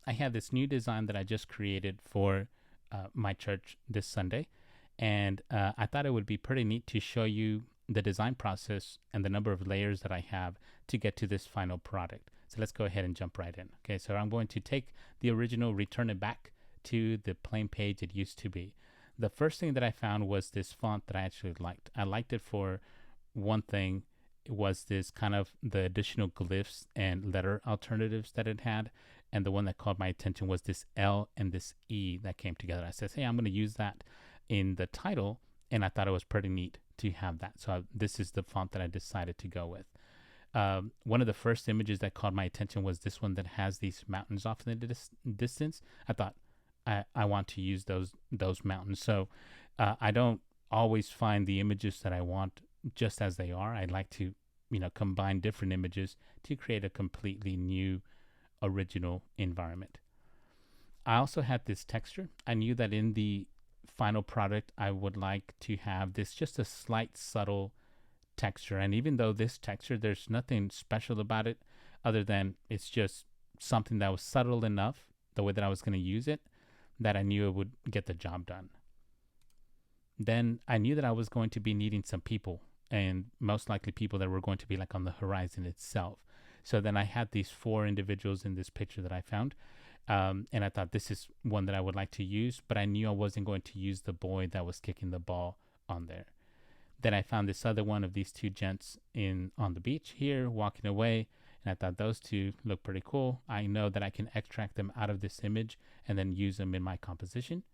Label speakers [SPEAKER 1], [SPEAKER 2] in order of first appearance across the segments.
[SPEAKER 1] I have this new design that I just created for my church this Sunday, and I thought it would be pretty neat to show you the design process and the number of layers that I have to get to this final product. So let's go ahead and jump right in. Okay, so I'm going to take the original, return it back to the plain page it used to be. The first thing that I found was this font that I actually liked. I liked it for one thing. It was this kind of the additional glyphs and letter alternatives that it had. And the one that caught my attention was this L and this E that came together. I said, hey, I'm going to use that in the title. And I thought it was pretty neat to have that. So this is the font that I decided to go with. One of the first images that caught my attention was this one that has these mountains off in the distance. I thought I want to use those mountains. So I don't always find the images that I want just as they are. I like to combine different images to create a completely new original environment. I also had this texture. I knew that in the final product I would like to have this just a slight subtle texture, and even though this texture there's nothing special about it other than it's just something that was subtle enough the way that I was going to use it that I knew it would get the job done. Then I knew that I was going to be needing some people, and most likely people that were going to be like on the horizon itself. So then I had these 4 individuals in this picture that I found, and I thought this is one that I would like to use, but I knew I wasn't going to use the boy that was kicking the ball on there. Then I found this other one of these 2 gents on the beach here walking away, and I thought those 2 look pretty cool. I know that I can extract them out of this image and then use them in my composition.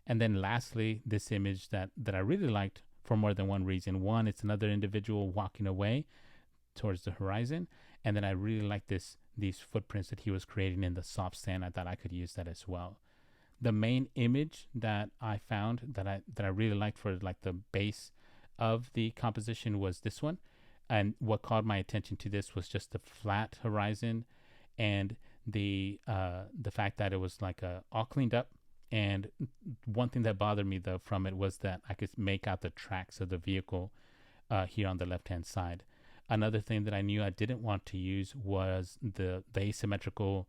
[SPEAKER 1] And then lastly, this image that I really liked for more than one reason. One, it's another individual walking away towards the horizon, and then I really like these footprints that he was creating in the soft sand. I thought I could use that as well. The main image that I found that I really liked for like the base of the composition was this one, and what caught my attention to this was just the flat horizon and the fact that it was like all cleaned up. And one thing that bothered me though from it was that I could make out the tracks of the vehicle here on the left hand side. Another thing that I knew I didn't want to use was the asymmetrical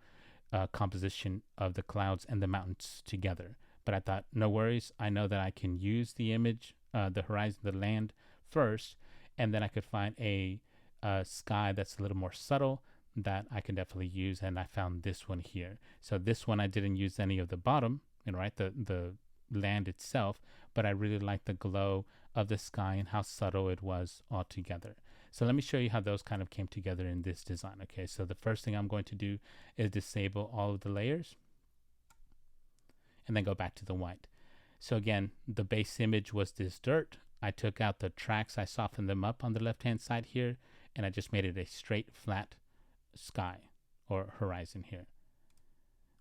[SPEAKER 1] composition of the clouds and the mountains together. But I thought, no worries. I know that I can use the image, the horizon, the land first, and then I could find a sky that's a little more subtle that I can definitely use. And I found this one here. So this one I didn't use any of the bottom, right, the land itself, but I really like the glow of the sky and how subtle it was all together. So let me show you how those kind of came together in this design. Okay, so the first thing I'm going to do is disable all of the layers and then go back to the white. So again, the base image was this dirt. I took out the tracks, I softened them up on the left hand side here, and I just made it a straight flat sky or horizon here.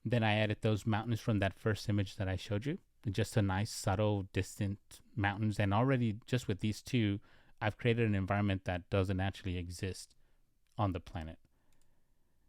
[SPEAKER 1] Then I added those mountains from that first image that I showed you. Just a nice, subtle, distant mountains. And already just with these 2, I've created an environment that doesn't actually exist on the planet.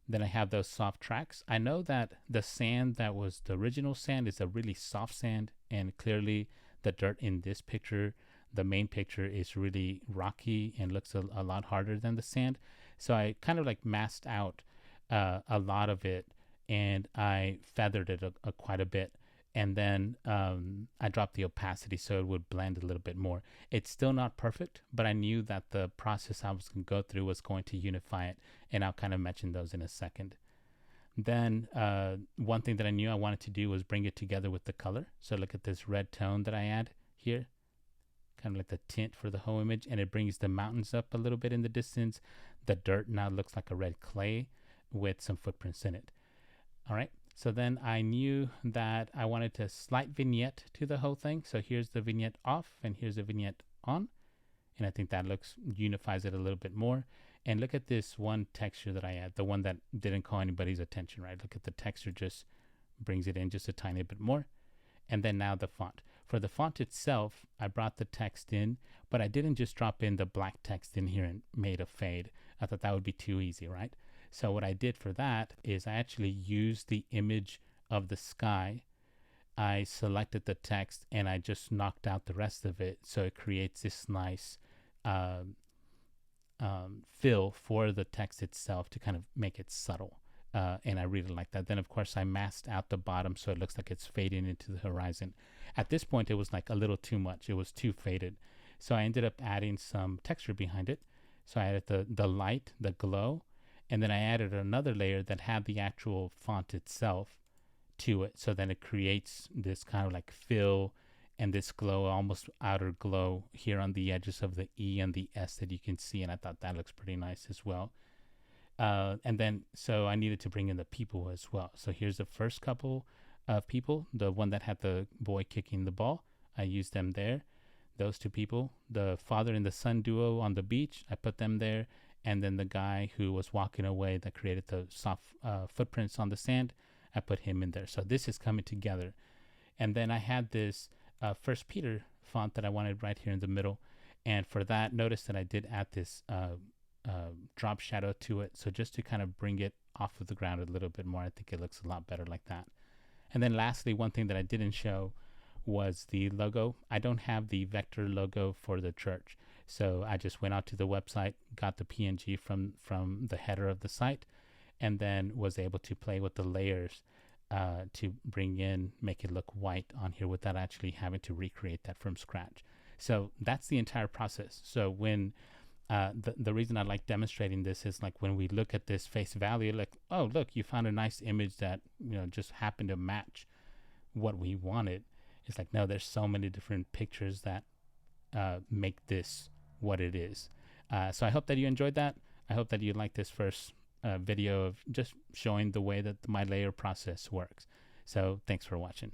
[SPEAKER 1] Then I have those soft tracks. I know that the sand that was the original sand is a really soft sand. And clearly the dirt in this picture, the main picture, is really rocky and looks a lot harder than the sand. So I kind of like masked out a lot of it, and I feathered it quite a bit, and then I dropped the opacity so it would blend a little bit more. It's still not perfect, but I knew that the process I was going to go through was going to unify it, and I'll kind of mention those in a second. Then one thing that I knew I wanted to do was bring it together with the color. So look at this red tone that I add here, kind of like the tint for the whole image, and it brings the mountains up a little bit in the distance. The dirt now looks like a red clay with some footprints in it. All right, so then I knew that I wanted a slight vignette to the whole thing. So here's the vignette off and here's the vignette on. And I think that unifies it a little bit more. And look at this one texture that I add, the one that didn't call anybody's attention, right? Look at the texture, just brings it in just a tiny bit more. And then now the font. For the font itself, I brought the text in, but I didn't just drop in the black text in here and made a fade. I thought that would be too easy, right? So what I did for that is I actually used the image of the sky. I selected the text and I just knocked out the rest of it. So it creates this nice fill for the text itself to kind of make it subtle. and I really like that. Then of course I masked out the bottom so it looks like it's fading into the horizon. At this point it was like a little too much. It was too faded. So I ended up adding some texture behind it. So I added the light, the glow, and then I added another layer that had the actual font itself to it. So then it creates this kind of like fill and this glow, almost outer glow here on the edges of the E and the S that you can see. And I thought that looks pretty nice as well. And then, so I needed to bring in the people as well. So here's the first couple of people, the one that had the boy kicking the ball. I used them there. Those two people, the father and the son duo on the beach, I put them there. And then the guy who was walking away that created the soft footprints on the sand, I put him in there. So this is coming together. And then I had this First Peter font that I wanted right here in the middle. And for that, notice that I did add this drop shadow to it. So just to kind of bring it off of the ground a little bit more, I think it looks a lot better like that. And then lastly, one thing that I didn't show was the logo. I don't have the vector logo for the church. So I just went out to the website, got the PNG from the header of the site, and then was able to play with the layers to make it look white on here without actually having to recreate that from scratch. So that's the entire process. So when the reason I like demonstrating this is like when we look at this face value, like, oh, look, you found a nice image that, just happened to match what we wanted. It's like, no, there's so many different pictures that make this what it is. So I hope that you enjoyed that. I hope that you like this first video of just showing the way that my layer process works. So thanks for watching.